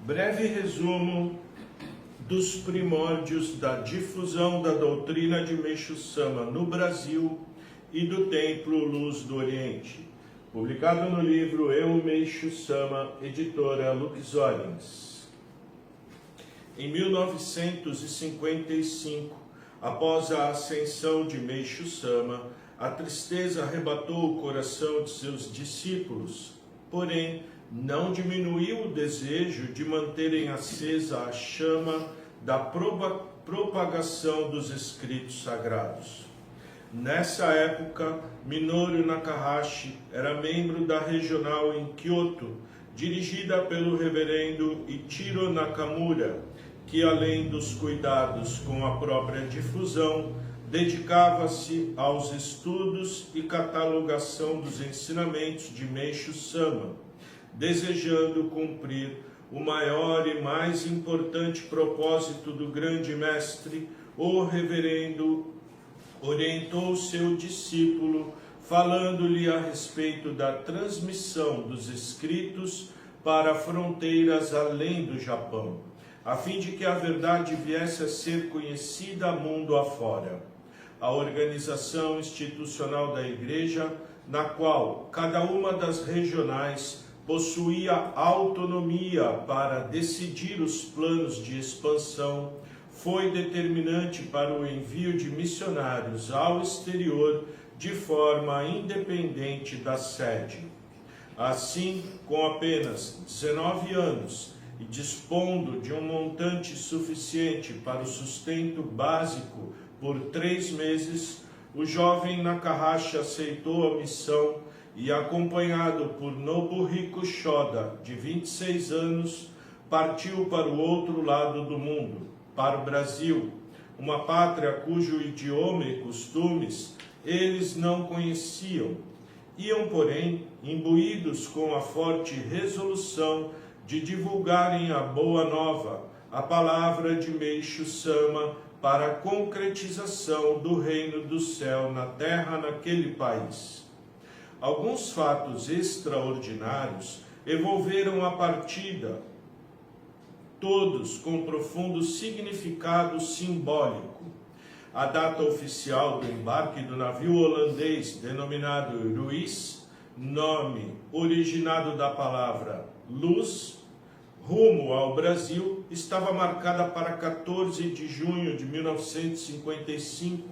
Breve resumo dos primórdios da difusão da doutrina de Meixo Sama no Brasil e do Templo Luz do Oriente, publicado no livro Eu, Meixo Sama, editora Lux Orens. Em 1955, após a ascensão de Meixo Sama, a tristeza arrebatou o coração de seus discípulos, porém não diminuiu o desejo de manterem acesa a chama da propagação dos escritos sagrados. Nessa época, Minoru Nakahashi era membro da regional em Kyoto, dirigida pelo reverendo Ichiro Nakamura, que além dos cuidados com a própria difusão, dedicava-se aos estudos e catalogação dos ensinamentos de Meixo Sama, desejando cumprir o maior e mais importante propósito do grande mestre. O reverendo orientou seu discípulo, falando-lhe a respeito da transmissão dos escritos para fronteiras além do Japão, a fim de que a verdade viesse a ser conhecida mundo afora. A organização institucional da Igreja, na qual cada uma das regionais possuía autonomia para decidir os planos de expansão, foi determinante para o envio de missionários ao exterior de forma independente da sede. Assim, com apenas 19 anos e dispondo de um montante suficiente para o sustento básico por 3 meses, o jovem Nakahashi aceitou a missão e, acompanhado por Nobuhiko Shoda, de 26 anos, partiu para o outro lado do mundo, para o Brasil, uma pátria cujo idioma e costumes eles não conheciam. Iam, porém, imbuídos com a forte resolução de divulgarem a boa nova, a palavra de Meixo Sama, para a concretização do reino do céu na terra naquele país. Alguns fatos extraordinários envolveram a partida, todos com profundo significado simbólico. A data oficial do embarque do navio holandês denominado Ruiz, nome originado da palavra luz, rumo ao Brasil, estava marcada para 14 de junho de 1955.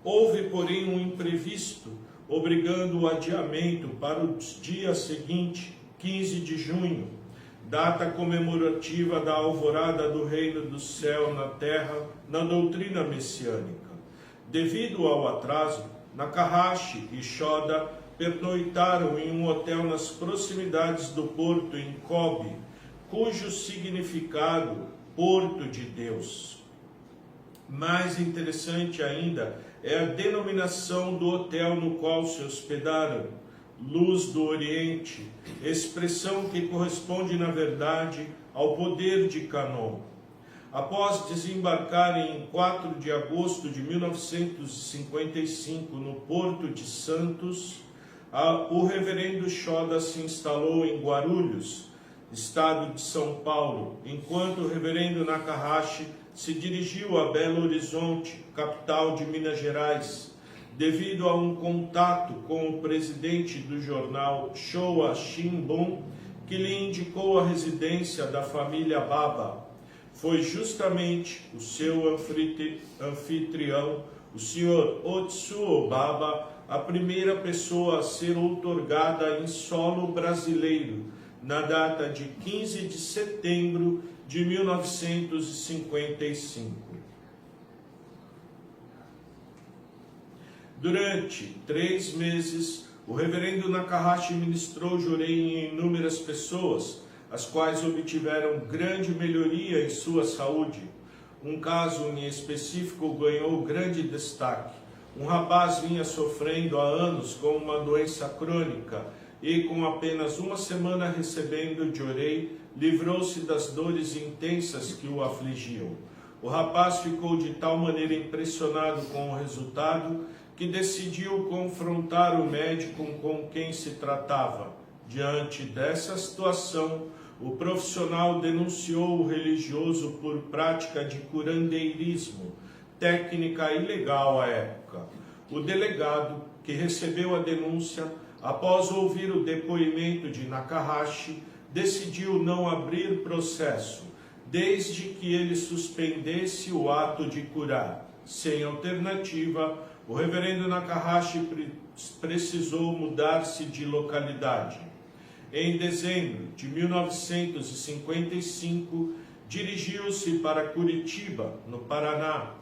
Houve, porém, um imprevisto, obrigando o adiamento para o dia seguinte, 15 de junho, data comemorativa da alvorada do reino do céu na terra, na doutrina messiânica. Devido ao atraso, Nakahashi e Shoda pernoitaram em um hotel nas proximidades do porto em Kobe, cujo significado Porto de Deus. Mais interessante ainda é a denominação do hotel no qual se hospedaram, Luz do Oriente, expressão que corresponde, na verdade, ao poder de Canon. Após desembarcarem em 4 de agosto de 1955 no Porto de Santos, o reverendo Shoda se instalou em Guarulhos, estado de São Paulo, enquanto o reverendo Nakahashi se dirigiu a Belo Horizonte, capital de Minas Gerais, devido a um contato com o presidente do jornal Showa Shimbun, que lhe indicou a residência da família Baba. Foi justamente o seu anfitrião, o Sr. Otsuo Baba, a primeira pessoa a ser outorgada em solo brasileiro, na data de 15 de setembro de 1955. Durante 3 meses, o reverendo Nakahashi ministrou jurei em inúmeras pessoas, as quais obtiveram grande melhoria em sua saúde. Um caso em específico ganhou grande destaque. Um rapaz vinha sofrendo há anos com uma doença crônica e, com apenas 1 semana recebendo jorei, livrou-se das dores intensas que o afligiam. O rapaz ficou de tal maneira impressionado com o resultado que decidiu confrontar o médico com quem se tratava. Diante dessa situação, o profissional denunciou o religioso por prática de curandeirismo, técnica ilegal à época. O delegado, que recebeu a denúncia, após ouvir o depoimento de Nakahashi, decidiu não abrir processo, desde que ele suspendesse o ato de curar. Sem alternativa, o reverendo Nakahashi precisou mudar-se de localidade. Em dezembro de 1955, dirigiu-se para Curitiba, no Paraná,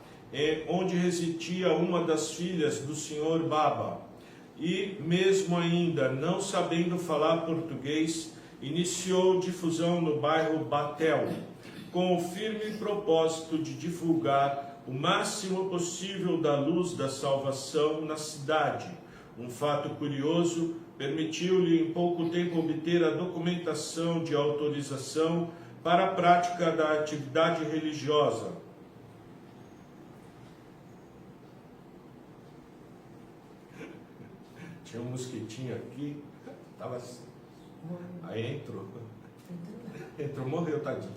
onde residia uma das filhas do Sr. Baba, e, mesmo ainda não sabendo falar português, iniciou difusão no bairro Batel, com o firme propósito de divulgar o máximo possível da luz da salvação na cidade. Um fato curioso permitiu-lhe em pouco tempo obter a documentação de autorização para a prática da atividade religiosa. Tinha um mosquitinho aqui, estava assim. Aí entrou, morreu, tadinho.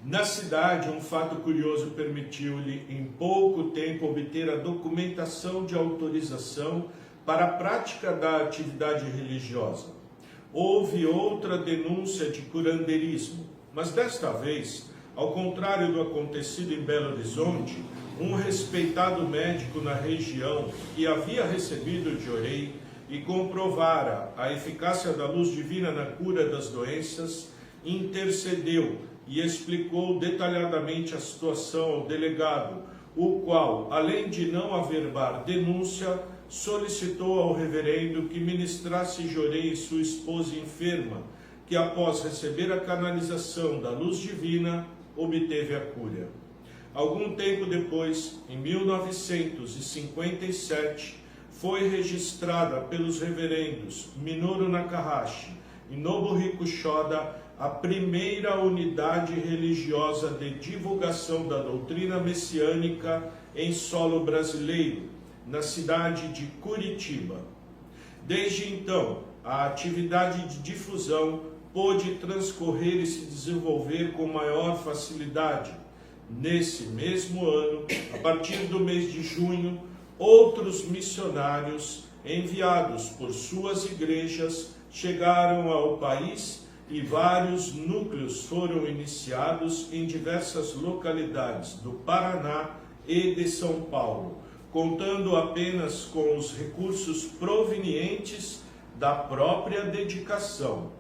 Na cidade, um fato curioso permitiu-lhe em pouco tempo obter a documentação de autorização para a prática da atividade religiosa. Houve outra denúncia de curandeirismo, mas desta vez, ao contrário do acontecido em Belo Horizonte, um respeitado médico na região que havia recebido de Orei e comprovara a eficácia da luz divina na cura das doenças, intercedeu e explicou detalhadamente a situação ao delegado, o qual, além de não averbar denúncia, solicitou ao reverendo que ministrasse Jorei e sua esposa enferma, que após receber a canalização da luz divina, obteve a cura. Algum tempo depois, em 1957, foi registrada pelos reverendos Minoru Nakahashi e Nobuhiko Shoda a primeira unidade religiosa de divulgação da doutrina messiânica em solo brasileiro, na cidade de Curitiba. Desde então, a atividade de difusão pôde transcorrer e se desenvolver com maior facilidade. Nesse mesmo ano, a partir do mês de junho, outros missionários enviados por suas igrejas chegaram ao país e vários núcleos foram iniciados em diversas localidades do Paraná e de São Paulo, contando apenas com os recursos provenientes da própria dedicação.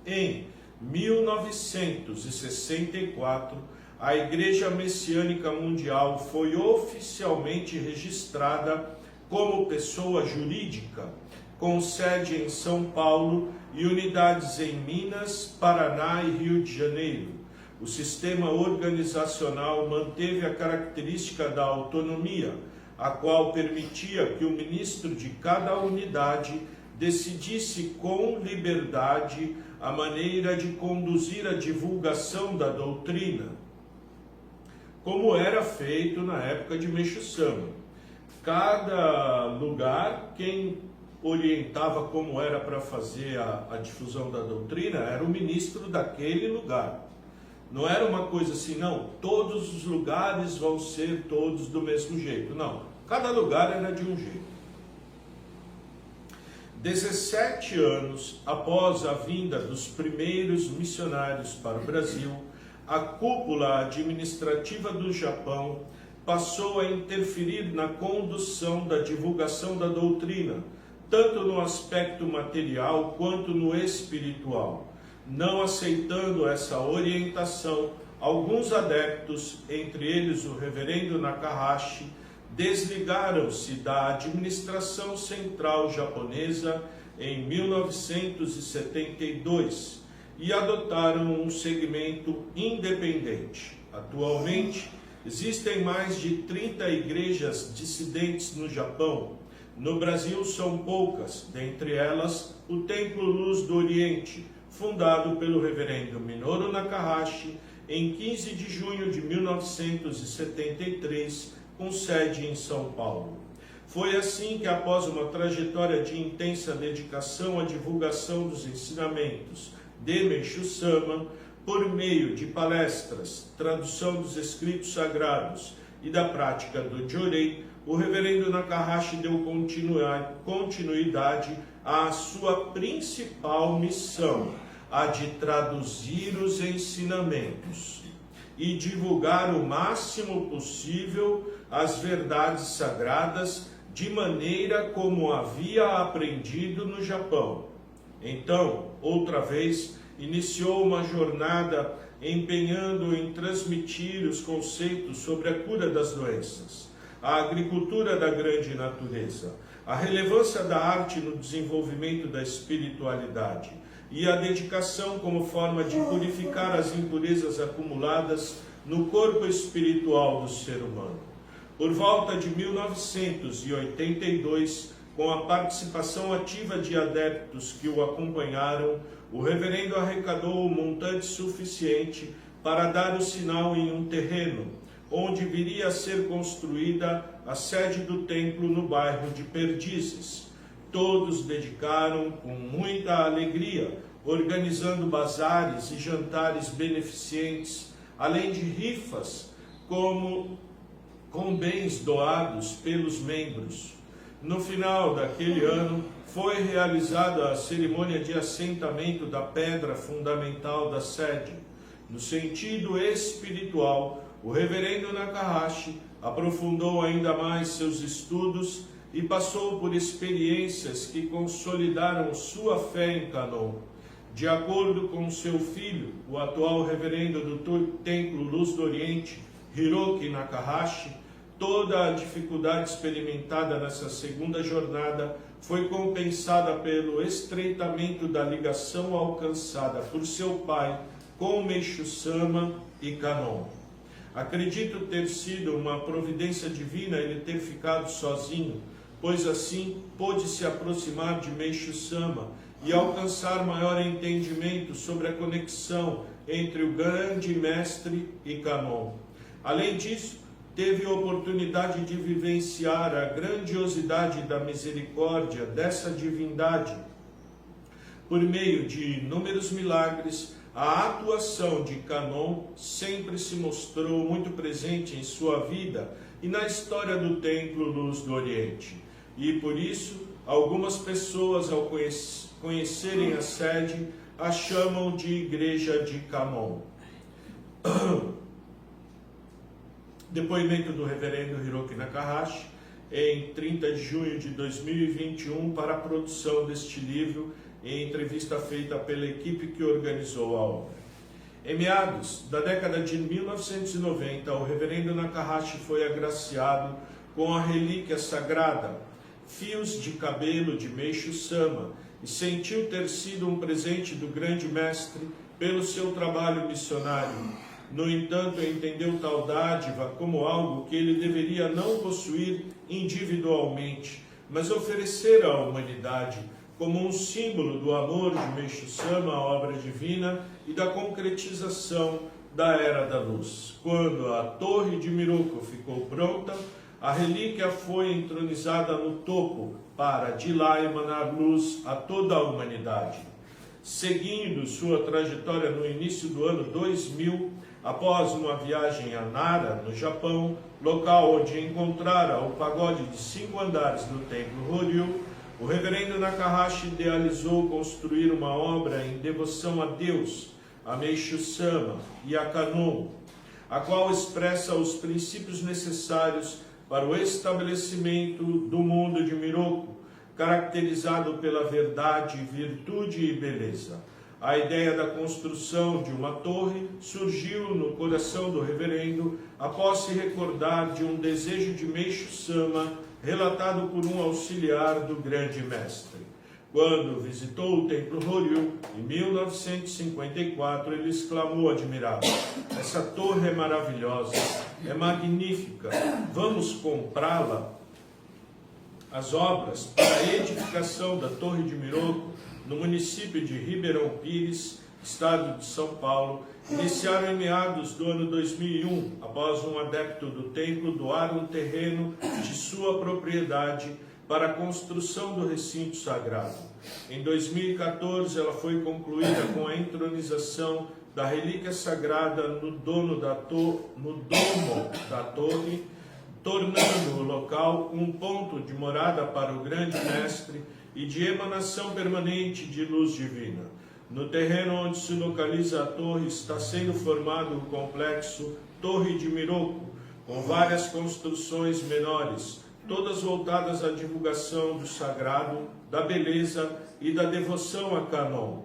Em 1964, a Igreja Messiânica Mundial foi oficialmente registrada como pessoa jurídica, com sede em São Paulo e unidades em Minas, Paraná e Rio de Janeiro. O sistema organizacional manteve a característica da autonomia, a qual permitia que o ministro de cada unidade decidisse com liberdade a maneira de conduzir a divulgação da doutrina, como era feito na época de Meixo Sama. Cada lugar, quem orientava como era para fazer a difusão da doutrina era o ministro daquele lugar. Não era uma coisa assim, não, todos os lugares vão ser todos do mesmo jeito. Não, cada lugar era de um jeito. 17 anos após a vinda dos primeiros missionários para o Brasil, a cúpula administrativa do Japão passou a interferir na condução da divulgação da doutrina, tanto no aspecto material quanto no espiritual. Não aceitando essa orientação, alguns adeptos, entre eles o reverendo Nakahashi, desligaram-se da administração central japonesa em 1972 e adotaram um segmento independente. Atualmente, existem mais de 30 igrejas dissidentes no Japão. No Brasil são poucas, dentre elas o Templo Luz do Oriente, fundado pelo reverendo Minoru Nakahashi em 15 de junho de 1973, com sede em São Paulo. Foi assim que, após uma trajetória de intensa dedicação à divulgação dos ensinamentos de Meishu Sama, por meio de palestras, tradução dos escritos sagrados e da prática do Jorei, o reverendo Nakahashi deu continuidade à sua principal missão, a de traduzir os ensinamentos e divulgar o máximo possível as verdades sagradas de maneira como havia aprendido no Japão. Então, outra vez, iniciou uma jornada empenhando em transmitir os conceitos sobre a cura das doenças, a agricultura da grande natureza, a relevância da arte no desenvolvimento da espiritualidade e a dedicação como forma de purificar as impurezas acumuladas no corpo espiritual do ser humano. Por volta de 1982, com a participação ativa de adeptos que o acompanharam, o reverendo arrecadou um montante suficiente para dar o sinal em um terreno, onde viria a ser construída a sede do templo no bairro de Perdizes. Todos dedicaram com muita alegria, organizando bazares e jantares beneficentes, além de rifas com bens doados pelos membros. No final daquele ano, foi realizada a cerimônia de assentamento da pedra fundamental da sede. No sentido espiritual, o reverendo Nakahashi aprofundou ainda mais seus estudos e passou por experiências que consolidaram sua fé em Kanon. De acordo com seu filho, o atual reverendo do Templo Luz do Oriente, Hiroki Nakahashi, toda a dificuldade experimentada nessa segunda jornada foi compensada pelo estreitamento da ligação alcançada por seu pai com Meishu Sama e Kanon. Acredito ter sido uma providência divina ele ter ficado sozinho, pois assim pôde se aproximar de Meishu Sama e alcançar maior entendimento sobre a conexão entre o grande mestre e Kanon. Além disso, teve a oportunidade de vivenciar a grandiosidade da misericórdia dessa divindade. Por meio de inúmeros milagres, a atuação de Kanon sempre se mostrou muito presente em sua vida e na história do Templo Luz do Oriente. E por isso, algumas pessoas, ao conhecerem a sede, a chamam de Igreja de Kanon. Depoimento do reverendo Hiroki Nakahashi, em 30 de junho de 2021, para a produção deste livro, em entrevista feita pela equipe que organizou a obra. Em meados da década de 1990, o reverendo Nakahashi foi agraciado com a relíquia sagrada, fios de cabelo de Meishu Sama, e sentiu ter sido um presente do grande mestre pelo seu trabalho missionário. No entanto, entendeu tal dádiva como algo que ele deveria não possuir individualmente, mas oferecer à humanidade como um símbolo do amor de Meishu Sama à obra divina e da concretização da Era da Luz. Quando a Torre de Miroku ficou pronta, a relíquia foi entronizada no topo para de lá emanar luz a toda a humanidade. Seguindo sua trajetória no início do ano 2000, após uma viagem a Nara, no Japão, local onde encontrara o pagode de 5 andares do templo Horyu, o reverendo Nakahashi idealizou construir uma obra em devoção a Deus, a Meishu Sama e a Kanon, a qual expressa os princípios necessários para o estabelecimento do mundo de Miroku, caracterizado pela verdade, virtude e beleza. A ideia da construção de uma torre surgiu no coração do reverendo após se recordar de um desejo de Meishu Sama relatado por um auxiliar do grande mestre. Quando visitou o templo Horyu, em 1954, ele exclamou admirado: "Essa torre é maravilhosa, é magnífica, vamos comprá-la?" As obras para a edificação da Torre de Miroku, no município de Ribeirão Pires, Estado de São Paulo, iniciaram em meados do ano 2001, após um adepto do templo doar um terreno de sua propriedade para a construção do recinto sagrado. Em 2014, ela foi concluída com a entronização da relíquia sagrada no domo da torre, tornando o local um ponto de morada para o grande mestre e de emanação permanente de luz divina. No terreno onde se localiza a torre está sendo formado o complexo Torre de Miroco, com várias construções menores, todas voltadas à divulgação do sagrado, da beleza e da devoção a Kanon.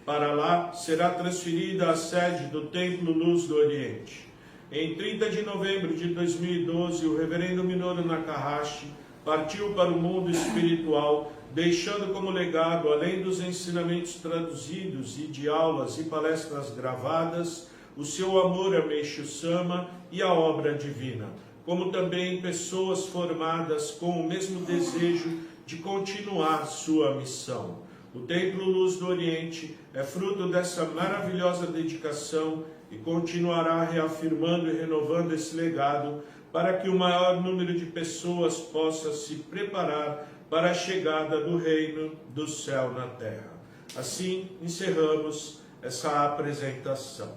Para lá será transferida a sede do Templo Luz do Oriente. Em 30 de novembro de 2012, o reverendo Minoru Nakahashi partiu para o mundo espiritual, deixando como legado, além dos ensinamentos traduzidos e de aulas e palestras gravadas, o seu amor a Meishu Sama e a obra divina, como também pessoas formadas com o mesmo desejo de continuar sua missão. O Templo Luz do Oriente é fruto dessa maravilhosa dedicação e continuará reafirmando e renovando esse legado para que o maior número de pessoas possa se preparar para a chegada do reino do céu na terra. Assim, encerramos essa apresentação.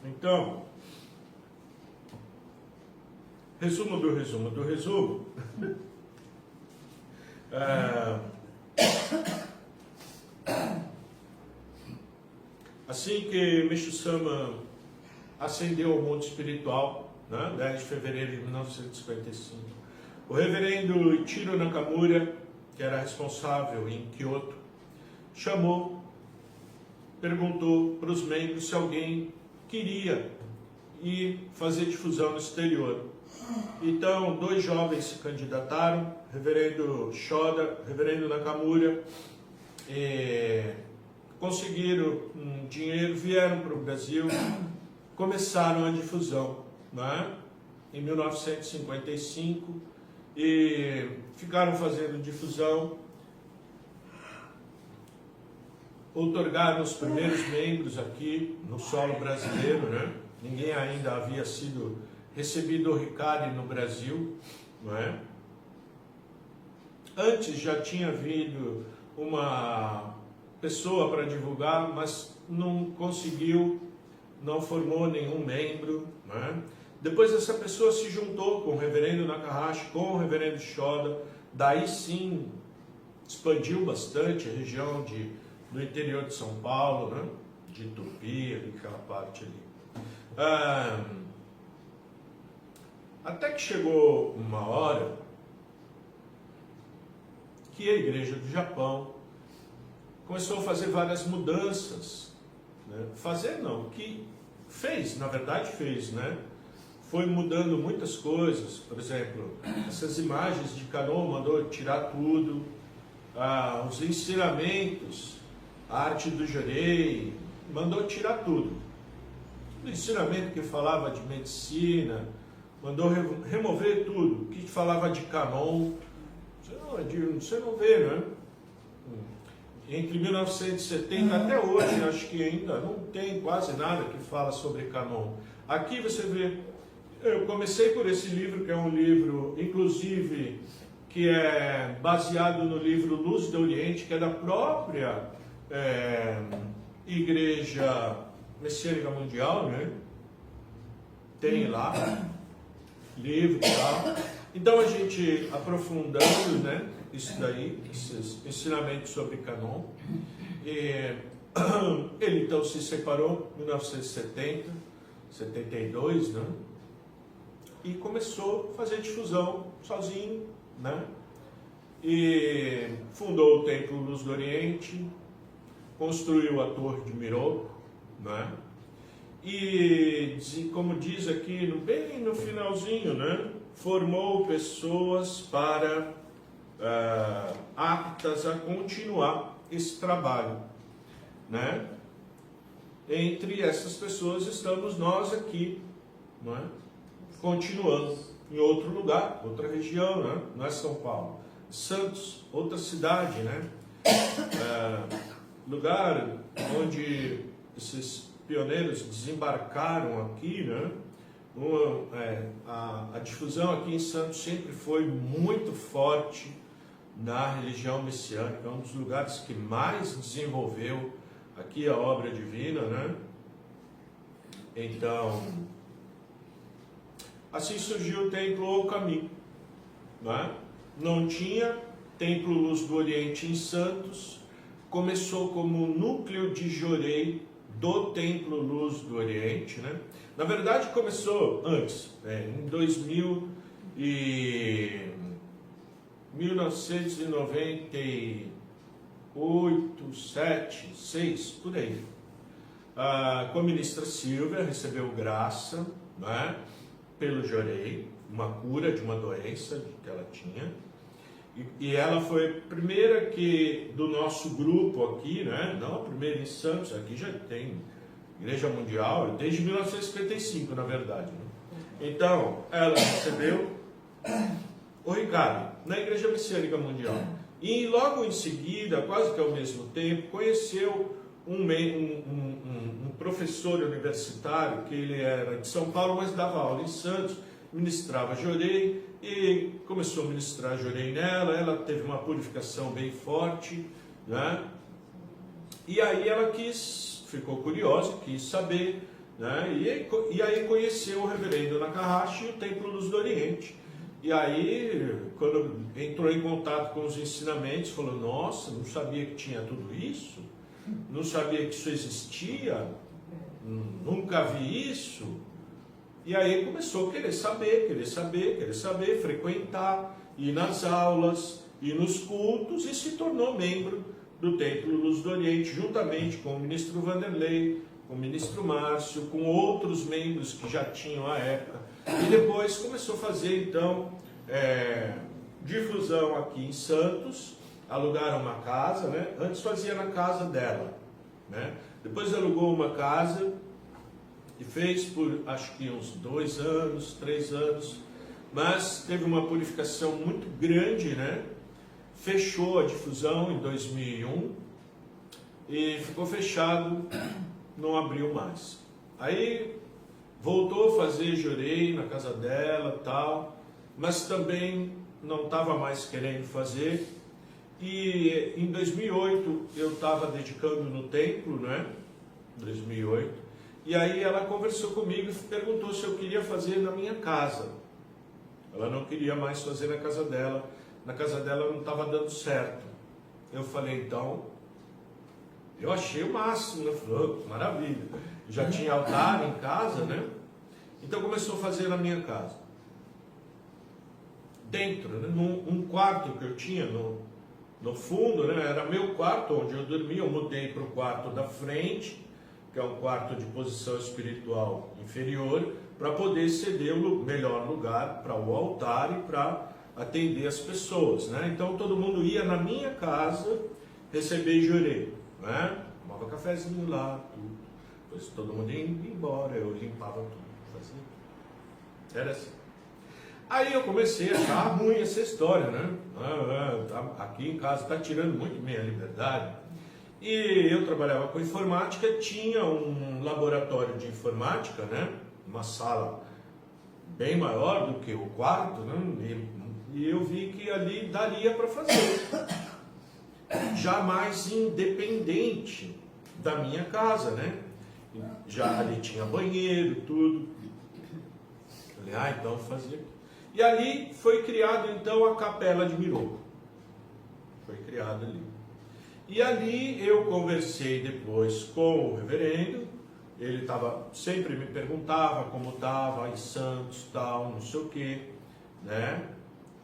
Então, resumo do resumo do resumo. Assim que Meishu Sama ascendeu ao mundo espiritual, 10 de fevereiro de 1955, o reverendo Ichiro Nakamura, que era responsável em Kyoto, perguntou para os membros se alguém queria ir fazer difusão no exterior. Então, 2 jovens se candidataram, reverendo Shoda, reverendo Nakamura, conseguiram dinheiro, vieram para o Brasil, começaram a difusão, em 1955, e ficaram fazendo difusão, outorgaram os primeiros membros aqui no solo brasileiro, Ninguém ainda havia sido recebido o Hikari no Brasil, Antes já tinha havido uma pessoa para divulgar, mas não conseguiu, não formou nenhum membro, Depois essa pessoa se juntou com o reverendo Nakahashi, com o reverendo Shoda, daí sim expandiu bastante a região do interior de São Paulo, de Tupi, aquela parte ali. Até que chegou uma hora que a Igreja do Japão começou a fazer várias mudanças. Na verdade fez, Foi mudando muitas coisas. Por exemplo, essas imagens de Kanon mandou tirar tudo, os ensinamentos, a arte do Jorei, mandou tirar tudo. O ensinamento que falava de medicina, mandou remover tudo. O que falava de Kanon, você não vê, Entre 1970 até hoje, acho que ainda não tem quase nada que fala sobre Kanon. Aqui você vê, eu comecei por esse livro, que é um livro, inclusive, que é baseado no livro Luz do Oriente, que é da própria Igreja Messiânica Mundial, Tem lá, livro e tal. Então a gente aprofundando, isso daí, esses ensinamentos sobre Kanon. Ele então se separou em 1970, 72, E começou a fazer difusão sozinho, E fundou o Templo Luz do Oriente, construiu a Torre de Miroco, E, como diz aqui, bem no finalzinho, formou pessoas para aptas a continuar esse trabalho, Entre essas pessoas estamos nós aqui, continuando em outro lugar, outra região, não é São Paulo, Santos, outra cidade, lugar onde esses pioneiros desembarcaram aqui, né? A difusão aqui em Santos sempre foi muito forte na religião messiânica, é um dos lugares que mais desenvolveu aqui a obra divina, né? Então, assim surgiu o Templo ao Caminho, né? Não tinha Templo Luz do Oriente em Santos, começou como núcleo de Jorei do Templo Luz do Oriente, né? Na verdade começou antes, em 1998, 7, 6, por aí. Com a ministra Silvia, recebeu graça, né, pelo Jorei, uma cura de uma doença que ela tinha. E ela foi a primeira do nosso grupo aqui, né? Não a primeira em Santos, aqui já tem Igreja Mundial, desde 1955, na verdade. Né? Então, ela recebeu o Ricardo, na Igreja Messiânica Mundial. E logo em seguida, quase que ao mesmo tempo, conheceu um professor universitário, que ele era de São Paulo, mas dava aula em Santos, ministrava Jorei, e começou a ministrar Jorei nela. Ela teve uma purificação bem forte, né? E aí ela ficou curiosa, quis saber, né? E aí conheceu o reverendo Nakahashi e o Templo Luz do Oriente. E aí, quando entrou em contato com os ensinamentos, falou: nossa, não sabia que tinha tudo isso, não sabia que isso existia, nunca vi isso. E aí começou a querer saber, frequentar, ir nas aulas, ir nos cultos, e se tornou membro do Templo Luz do Oriente, juntamente com o ministro Vanderlei, com o ministro Márcio, com outros membros que já tinham à época. E depois começou a fazer, então, difusão aqui em Santos, alugaram uma casa, né? Antes fazia na casa dela, né? Depois alugou uma casa e fez por, acho que uns 2 anos, 3 anos, mas teve uma purificação muito grande, né? Fechou a difusão em 2001 e ficou fechado, não abriu mais. Aí voltou a fazer Jorei na casa dela, tal, mas também não estava mais querendo fazer. E em 2008 eu estava dedicando no templo, né? 2008. E aí ela conversou comigo e perguntou se eu queria fazer na minha casa. Ela não queria mais fazer na casa dela. Na casa dela não estava dando certo. Eu falei, então, eu achei o máximo, né? Falei, maravilha. Já tinha altar em casa, né? Então começou a fazer na minha casa. Dentro, né? Num quarto que eu tinha no fundo, né? Era meu quarto onde eu dormia. Eu mudei para o quarto da frente, que é um quarto de posição espiritual inferior, para poder ceder o melhor lugar para o altar e para atender as pessoas, né? Então todo mundo ia na minha casa receber Jorei, né? Tomava cafezinho lá, tudo. Depois todo mundo ia embora, eu limpava tudo, fazia. Era assim. Aí eu comecei a achar ruim essa história, né? Aqui em casa está tirando muito minha liberdade. E eu trabalhava com informática, tinha um laboratório de informática, né? Uma sala bem maior do que o quarto, né? E eu vi que ali daria para fazer. Já mais independente da minha casa, né? Já ali tinha banheiro, tudo. Falei, então fazia. E ali foi criado então a Capela de Miroco. Foi criada ali. E ali eu conversei depois com o reverendo. Ele sempre me perguntava como estava em Santos, tal, não sei o quê, né?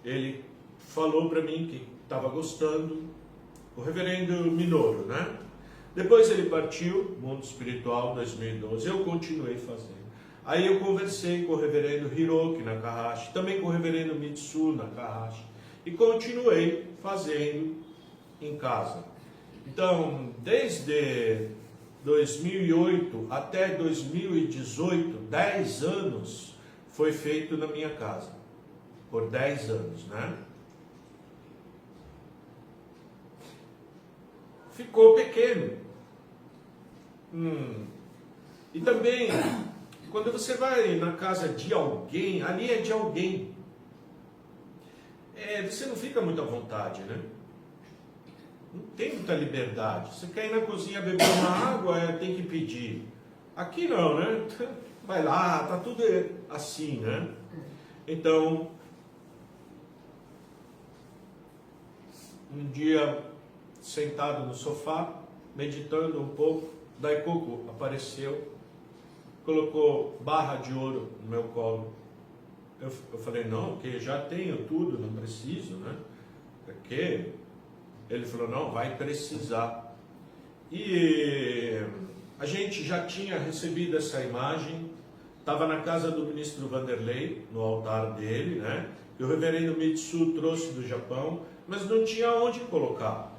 Ele falou para mim que estava gostando, o reverendo Minoro, né? Depois ele partiu, mundo espiritual, 2012, eu continuei fazendo. Aí eu conversei com o reverendo Hiroki Nakahashi, também com o reverendo Mitsu Nakahashi, e continuei fazendo em casa. Então, desde 2008 até 2018, 10 anos, foi feito na minha casa. Por 10 anos, né? ficou pequeno. E também, quando você vai na casa de alguém, ali é de alguém. Você não fica muito à vontade, né? Não tem muita liberdade. Você quer ir na cozinha beber uma água, tem que pedir. Aqui não, né? Vai lá, tá tudo assim, né? Então, um dia, sentado no sofá, meditando um pouco, Daikoku apareceu, colocou barra de ouro no meu colo. Eu falei, não, que já tenho tudo, não preciso, né? Porque ele falou, não, vai precisar. E a gente já tinha recebido essa imagem, estava na casa do ministro Vanderlei, no altar dele, né? E o reverendo Mitsu trouxe do Japão, mas não tinha onde colocar.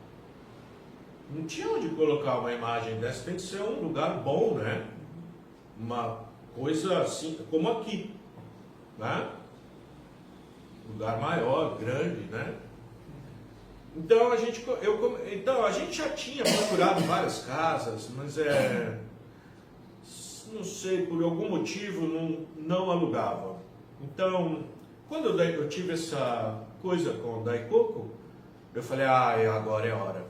Não tinha onde colocar uma imagem dessa, tem que ser um lugar bom, né? Uma coisa assim, como aqui, né? Lugar maior, grande, né? Então a gente já tinha procurado várias casas, mas não sei, por algum motivo não alugava. Então, quando eu tive essa coisa com o Daikoku, eu falei, agora é a hora.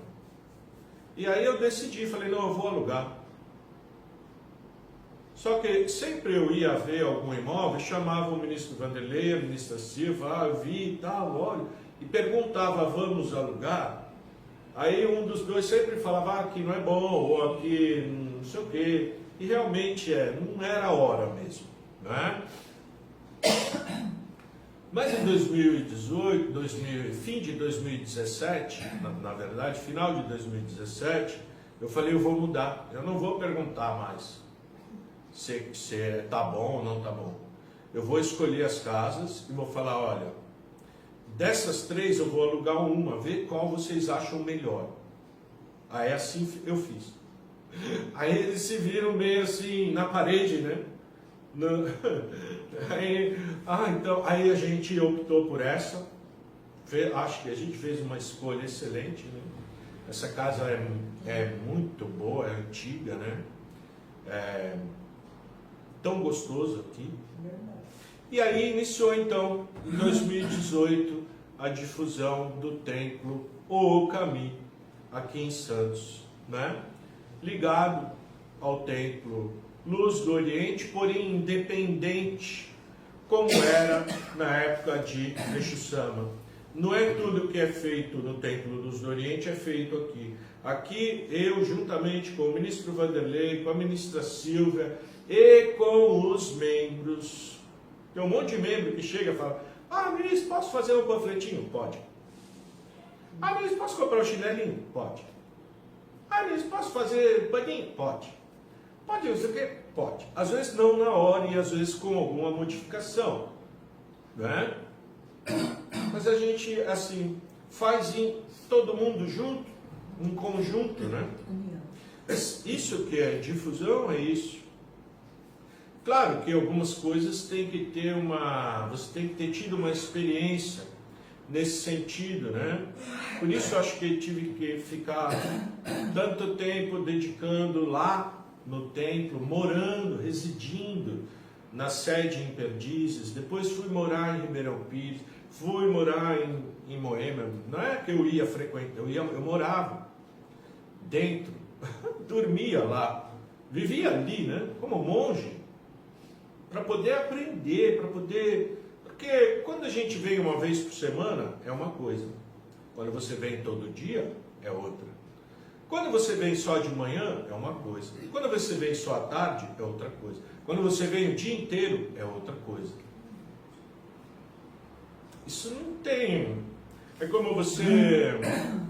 E aí eu decidi, falei, não, eu vou alugar. Só que sempre eu ia ver algum imóvel, chamava o ministro Vanderlei, a ministra Silva, eu vi e tal, olha, e perguntava, vamos alugar? Aí um dos dois sempre falava, aqui não é bom, ou aqui não sei o quê. E realmente não era a hora mesmo, né? Mas em 2018, fim de 2017, na verdade, final de 2017, eu falei, eu vou mudar, eu não vou perguntar mais se tá bom ou não tá bom. Eu vou escolher as casas e vou falar, olha, dessas 3 eu vou alugar uma, ver qual vocês acham melhor. Aí assim eu fiz. Aí eles se viram meio assim, na parede, né? Aí a gente optou por essa. Acho que a gente fez uma escolha excelente, né? Essa casa é muito boa, é antiga, né? É tão gostoso aqui. E aí iniciou então, em 2018, a difusão do templo Ookami, aqui em Santos, né? Ligado ao templo Luz do Oriente, porém independente, como era na época de Exu-sama. Não é tudo que é feito no templo Luz do Oriente é feito aqui. Aqui eu, juntamente com o ministro Vanderlei, com a ministra Silvia e com os membros, tem um monte de membro que chega e fala, ministro, posso fazer um panfletinho? Pode. Ministro, posso comprar um chinelinho? Pode. Ministro, posso fazer paninho? Pode. Pode, não sei o quê? Pode. Às vezes não na hora e às vezes com alguma modificação, né? Mas a gente, assim, faz todo mundo junto, em conjunto, né? Isso que é difusão, é isso. Claro que algumas coisas tem que ter você tem que ter tido uma experiência nesse sentido, né? Por isso eu acho que tive que ficar tanto tempo dedicando lá no templo, morando, residindo na sede em Perdizes, depois fui morar em Ribeirão Pires, fui morar em Moema. Não é que eu ia frequentar, eu morava dentro, dormia lá, vivia ali, né? Como monge, para poder aprender, porque quando a gente vem uma vez por semana, é uma coisa. Quando você vem todo dia, é outra. Quando você vem só de manhã, é uma coisa. Quando você vem só à tarde, é outra coisa. Quando você vem o dia inteiro, é outra coisa. Isso não tem... É como você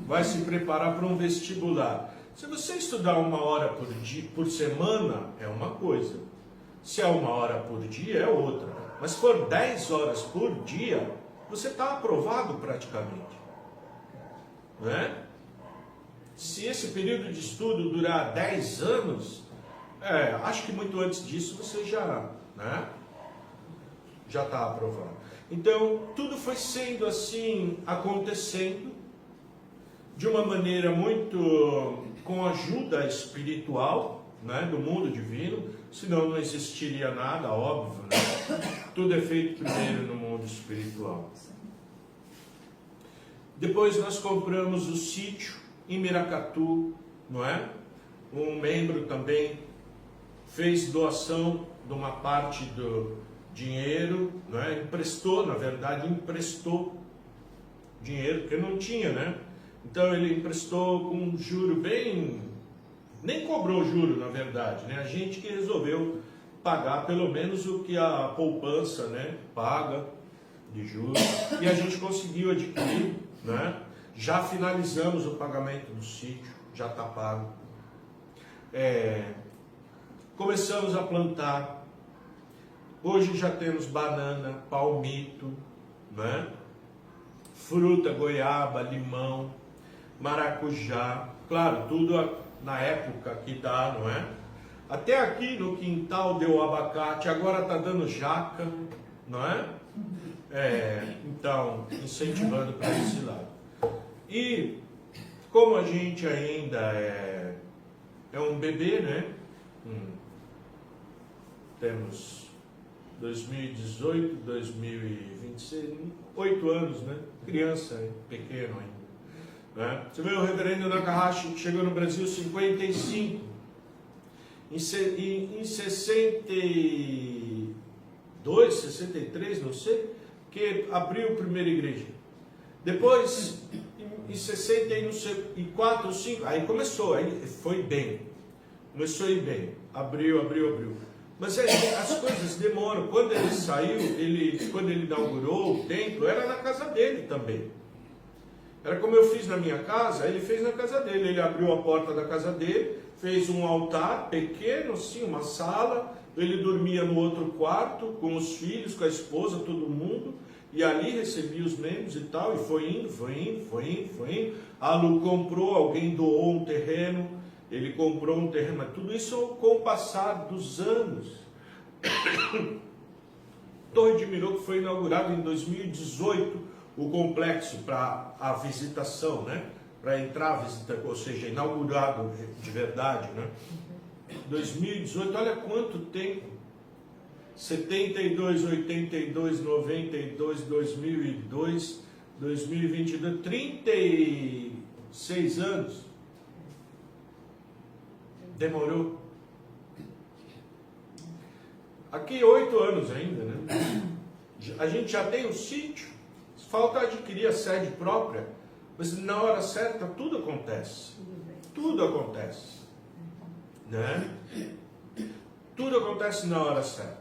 vai se preparar para um vestibular. Se você estudar 1 hora por semana, é uma coisa. Se é 1 hora por dia, é outra. Mas se for 10 horas por dia, você está aprovado praticamente. Não é? Se esse período de estudo durar 10 anos, acho que muito antes disso você já está aprovado. Então, tudo foi sendo assim, acontecendo de uma maneira muito com ajuda espiritual, né, do mundo divino, senão não existiria nada, óbvio, né? Tudo é feito primeiro no mundo espiritual. Depois nós compramos o sítio em Miracatu, não é? Um membro também fez doação de uma parte do dinheiro, não é? Emprestou, na verdade, emprestou dinheiro, porque não tinha, né? Então ele emprestou com um juro bem... Nem cobrou juro, na verdade, né? A gente que resolveu pagar pelo menos o que a poupança, né, paga de juros. E a gente conseguiu adquirir, né? Já finalizamos o pagamento do sítio, já está pago. Começamos a plantar. Hoje já temos banana, palmito, né? Fruta, goiaba, limão, maracujá. Claro, tudo na época que dá, não é? Até aqui no quintal deu abacate, agora está dando jaca, não é? Então, incentivando para esse lado. E como a gente ainda é um bebê, né? Temos 2018, 2026, 8 anos, né? Criança, pequeno ainda. Né? Você vê o reverendo Nakahashi que chegou no Brasil em 55. Em 62, 63, não sei, que abriu a primeira igreja. Depois, em 64, 5, aí começou, aí foi bem. Começou a ir bem. Abriu. Mas as coisas demoram. Quando ele saiu, quando ele inaugurou o templo, era na casa dele também. Era como eu fiz na minha casa, ele fez na casa dele. Ele abriu a porta da casa dele, fez um altar pequeno, assim, uma sala. Ele dormia no outro quarto, com os filhos, com a esposa, todo mundo. E ali recebia os membros e tal, e foi indo. A Lu comprou, alguém doou um terreno, ele comprou um terreno, mas tudo isso com o passar dos anos. Torre de Mirô, que foi inaugurado em 2018, o complexo para a visitação, né? Para entrar a visita, ou seja, inaugurado de verdade, né? 2018, olha quanto tempo. 72, 82, 92, 2002, 2022, 36 anos. Demorou. Aqui 8 anos ainda, né? A gente já tem o sítio. Falta adquirir a sede própria, mas na hora certa tudo acontece. Tudo acontece. Né? Tudo acontece na hora certa.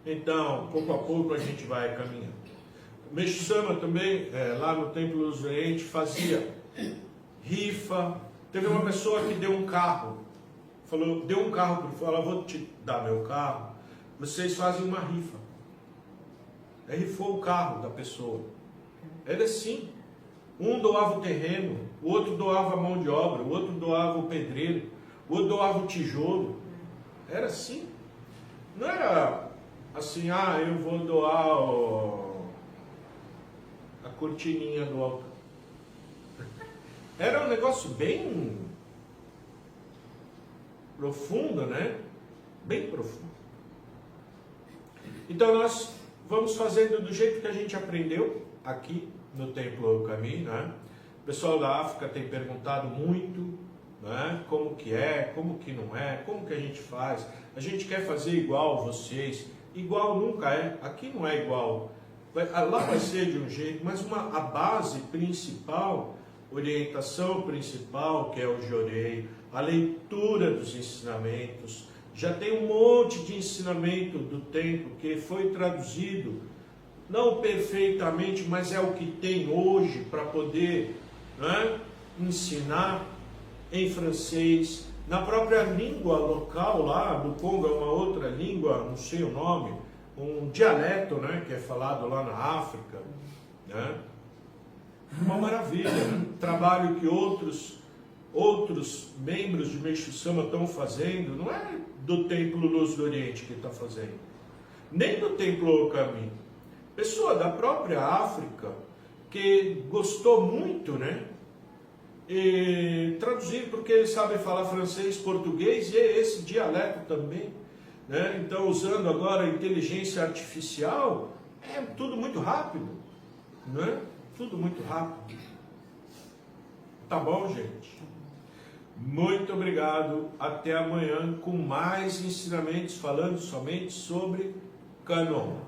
Então, pouco a pouco a gente vai caminhando. O Meixo Sama também, lá no Templo Luz do Oriente, fazia rifa. Teve uma pessoa que deu um carro. Deu um carro, falou, vou te dar meu carro. Vocês fazem uma rifa. Aí rifou o carro da pessoa. Era assim. Um doava o terreno, o outro doava a mão de obra, o outro doava o pedreiro, o outro doava o tijolo. Era assim. Não era assim, eu vou doar a cortininha do altar. Era um negócio bem profundo, né? Bem profundo. Então nós vamos fazendo do jeito que a gente aprendeu aqui no Templo do Caminho, né? O pessoal da África tem perguntado muito, né? Como que é, como que não é, como que a gente faz. A gente quer fazer igual vocês. Igual nunca é, aqui não é igual. Lá vai ser de um jeito, mas a base principal, orientação principal, que é o Jorei, a leitura dos ensinamentos. Já tem um monte de ensinamento do templo que foi traduzido, não perfeitamente, mas é o que tem hoje para poder, né, ensinar em francês, na própria língua local lá do Congo, é uma outra língua, não sei o nome, um dialeto, né, que é falado lá na África, né? Uma maravilha, né? Trabalho que outros membros de Meixo Sama estão fazendo, não é do Templo Luz do Oriente que está fazendo, nem do Templo O Caminho. Pessoa da própria África que gostou muito, né? E traduzir porque ele sabe falar francês, português e esse dialeto também, né? Então, usando agora a inteligência artificial, é tudo muito rápido, né? Tudo muito rápido. Tá bom, gente? Muito obrigado. Até amanhã com mais ensinamentos falando somente sobre Canon.